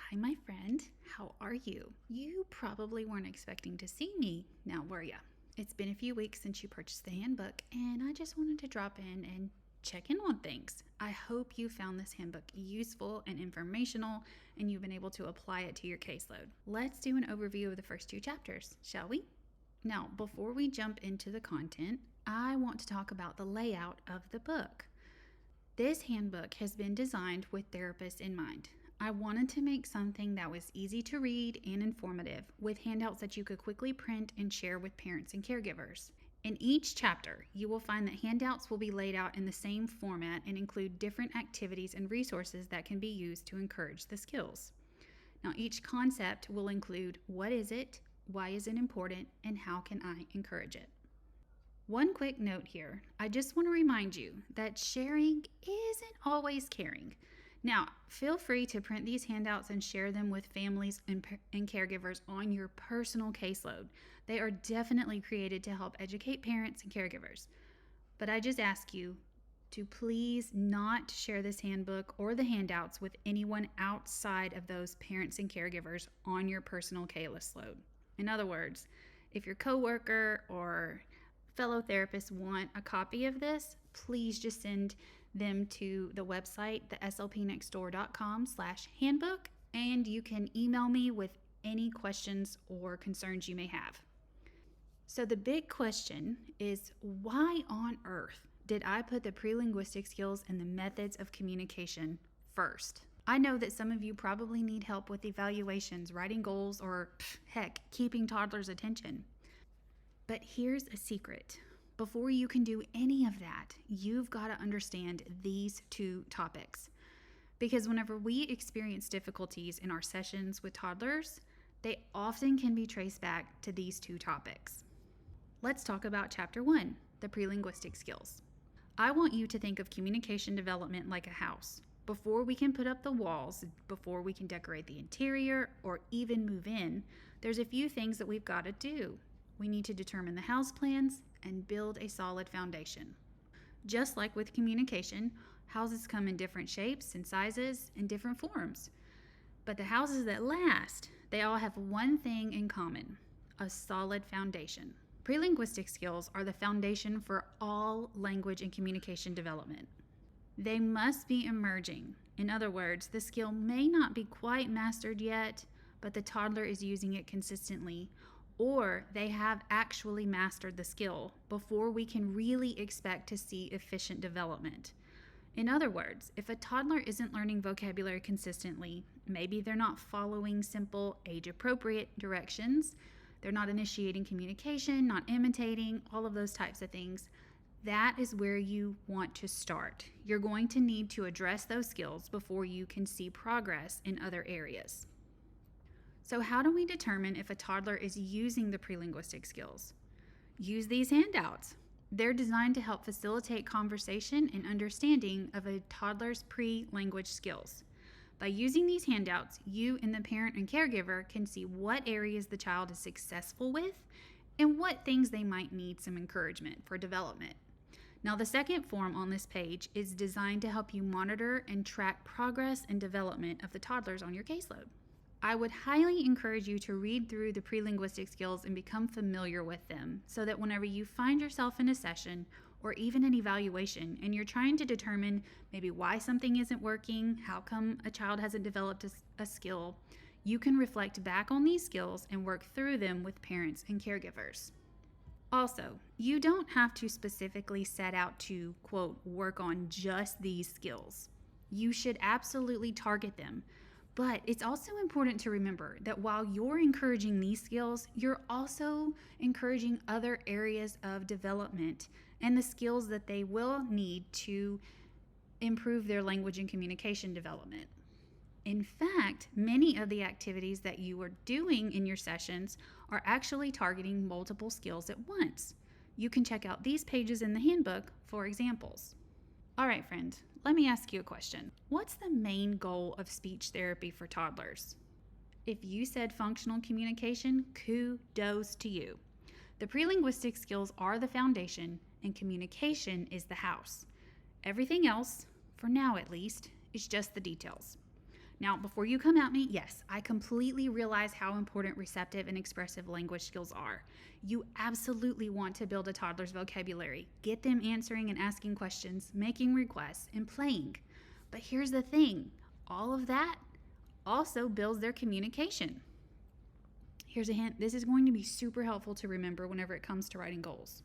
Hi, my friend. How are you? You probably weren't expecting to see me, now were ya? It's been a few weeks since you purchased the handbook, and I just wanted to drop in and check in on things. I hope you found this handbook useful and informational, and you've been able to apply it to your caseload. Let's do an overview of the first two chapters, shall we? Now, before we jump into the content, I want to talk about the layout of the book. This handbook has been designed with therapists in mind. I wanted to make something that was easy to read and informative, with handouts that you could quickly print and share with parents and caregivers. In each chapter, you will find that handouts will be laid out in the same format and include different activities and resources that can be used to encourage the skills. Now, each concept will include what is it, why is it important, and how can I encourage it. One quick note here, I just want to remind you that sharing isn't always caring. Now, feel free to print these handouts and share them with families and caregivers on your personal caseload. They are definitely created to help educate parents and caregivers. But I just ask you to please not share this handbook or the handouts with anyone outside of those parents and caregivers on your personal caseload. In other words, if your coworker or fellow therapists want a copy of this, please just send them to the website, the slpnextdoor.com/handbook, and you can email me with any questions or concerns you may have. So the big question is, why on earth did I put the pre-linguistic skills and the methods of communication first? I know that some of you probably need help with evaluations, writing goals, or heck, keeping toddlers' attention. But here's a secret. Before you can do any of that, you've got to understand these two topics. Because whenever we experience difficulties in our sessions with toddlers, they often can be traced back to these two topics. Let's talk about Chapter 1, the pre-linguistic skills. I want you to think of communication development like a house. Before we can put up the walls, before we can decorate the interior, or even move in, there's a few things that we've got to do. We need to determine the house plans and build a solid foundation. Just like with communication, houses come in different shapes and sizes and different forms. But the houses that last, they all have one thing in common: a solid foundation. Pre-linguistic skills are the foundation for all language and communication development. They must be emerging. In other words, the skill may not be quite mastered yet, but the toddler is using it consistently, or they have actually mastered the skill before we can really expect to see efficient development. In other words, if a toddler isn't learning vocabulary consistently, maybe they're not following simple, age-appropriate directions, they're not initiating communication, not imitating, all of those types of things, that is where you want to start. You're going to need to address those skills before you can see progress in other areas. So how do we determine if a toddler is using the pre-linguistic skills? Use these handouts. They're designed to help facilitate conversation and understanding of a toddler's pre-language skills. By using these handouts, you and the parent and caregiver can see what areas the child is successful with and what things they might need some encouragement for development. Now, the second form on this page is designed to help you monitor and track progress and development of the toddlers on your caseload. I would highly encourage you to read through the pre-linguistic skills and become familiar with them so that whenever you find yourself in a session or even an evaluation and you're trying to determine maybe why something isn't working, how come a child hasn't developed a skill, you can reflect back on these skills and work through them with parents and caregivers. Also, you don't have to specifically set out to, quote, work on just these skills. You should absolutely target them. But it's also important to remember that while you're encouraging these skills, you're also encouraging other areas of development and the skills that they will need to improve their language and communication development. In fact, many of the activities that you are doing in your sessions are actually targeting multiple skills at once. You can check out these pages in the handbook for examples. All right, friend, let me ask you a question. What's the main goal of speech therapy for toddlers? If you said functional communication, kudos to you. The pre-linguistic skills are the foundation and communication is the house. Everything else, for now at least, is just the details. Now, before you come at me, yes, I completely realize how important receptive and expressive language skills are. You absolutely want to build a toddler's vocabulary, get them answering and asking questions, making requests, and playing. But here's the thing, all of that also builds their communication. Here's a hint, this is going to be super helpful to remember whenever it comes to writing goals.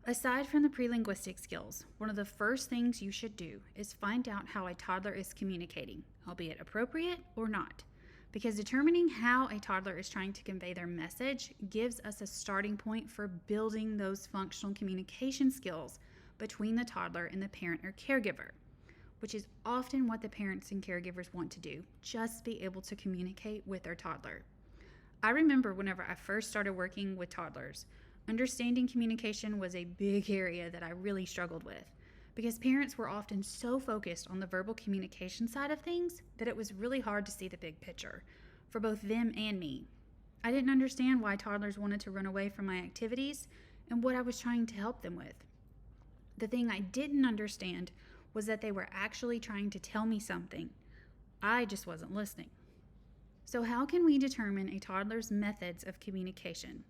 Aside from the pre-linguistic skills, one of the first things you should do is find out how a toddler is communicating, albeit appropriate or not, because determining how a toddler is trying to convey their message gives us a starting point for building those functional communication skills between the toddler and the parent or caregiver, which is often what the parents and caregivers want to do, just be able to communicate with their toddler. I remember whenever I first started working with toddlers, understanding communication was a big area that I really struggled with because parents were often so focused on the verbal communication side of things that it was really hard to see the big picture for both them and me. I didn't understand why toddlers wanted to run away from my activities and what I was trying to help them with. The thing I didn't understand was that they were actually trying to tell me something. I just wasn't listening. So how can we determine a toddler's methods of communication?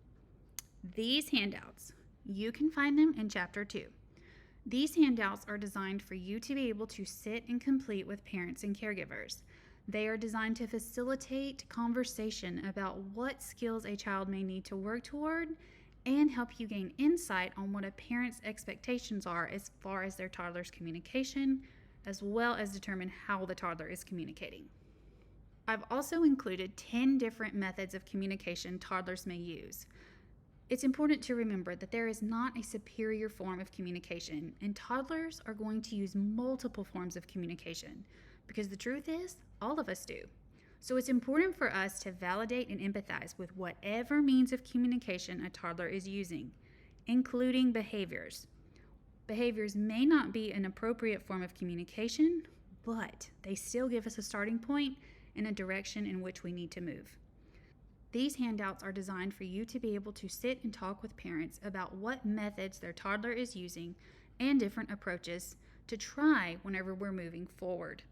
These handouts, you can find them in Chapter 2. These handouts are designed for you to be able to sit and complete with parents and caregivers. They are designed to facilitate conversation about what skills a child may need to work toward and help you gain insight on what a parent's expectations are as far as their toddler's communication, as well as determine how the toddler is communicating. I've also included 10 different methods of communication toddlers may use. It's important to remember that there is not a superior form of communication, and toddlers are going to use multiple forms of communication because the truth is, all of us do. So it's important for us to validate and empathize with whatever means of communication a toddler is using, including behaviors. Behaviors may not be an appropriate form of communication, but they still give us a starting point and a direction in which we need to move. These handouts are designed for you to be able to sit and talk with parents about what methods their toddler is using and different approaches to try whenever we're moving forward.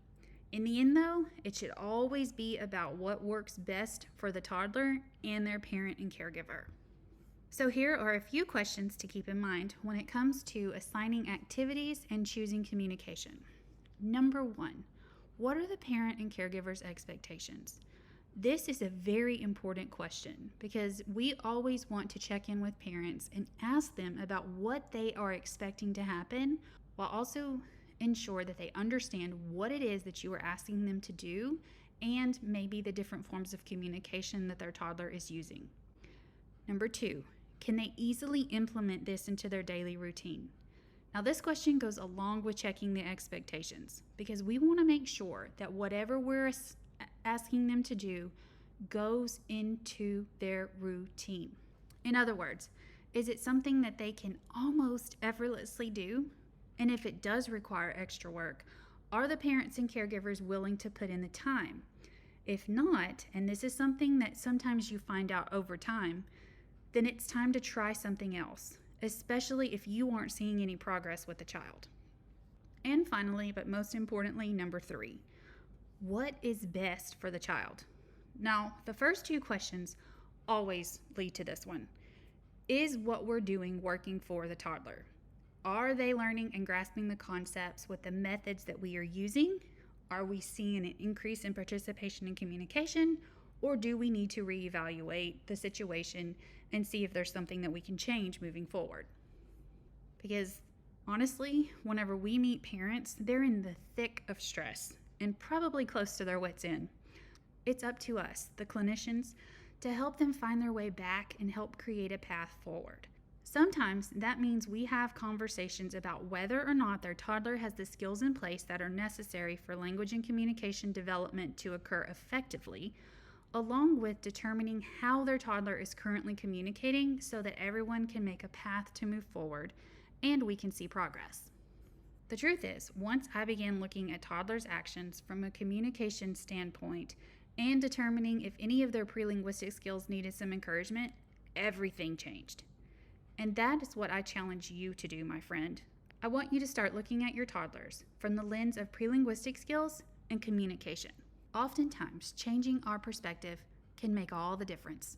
In the end, though, it should always be about what works best for the toddler and their parent and caregiver. So here are a few questions to keep in mind when it comes to assigning activities and choosing communication. Number 1, what are the parent and caregiver's expectations? This is a very important question because we always want to check in with parents and ask them about what they are expecting to happen while also ensure that they understand what it is that you are asking them to do and maybe the different forms of communication that their toddler is using. Number 2, can they easily implement this into their daily routine? Now this question goes along with checking the expectations because we want to make sure that whatever we're asking them to do goes into their routine. In other words, is it something that they can almost effortlessly do? And if it does require extra work, are the parents and caregivers willing to put in the time? If not, and this is something that sometimes you find out over time, then it's time to try something else, especially if you aren't seeing any progress with the child. And finally, but most importantly, number 3, what is best for the child? Now, the first 2 questions always lead to this one. Is what we're doing working for the toddler? Are they learning and grasping the concepts with the methods that we are using? Are we seeing an increase in participation and communication? Or do we need to reevaluate the situation and see if there's something that we can change moving forward? Because honestly, whenever we meet parents, they're in the thick of stress and probably close to their wits' end. It's up to us, the clinicians, to help them find their way back and help create a path forward. Sometimes that means we have conversations about whether or not their toddler has the skills in place that are necessary for language and communication development to occur effectively, along with determining how their toddler is currently communicating so that everyone can make a path to move forward and we can see progress. The truth is, once I began looking at toddlers' actions from a communication standpoint and determining if any of their pre-linguistic skills needed some encouragement, everything changed. And that is what I challenge you to do, my friend. I want you to start looking at your toddlers from the lens of pre-linguistic skills and communication. oftentimes changing our perspective can make all the difference.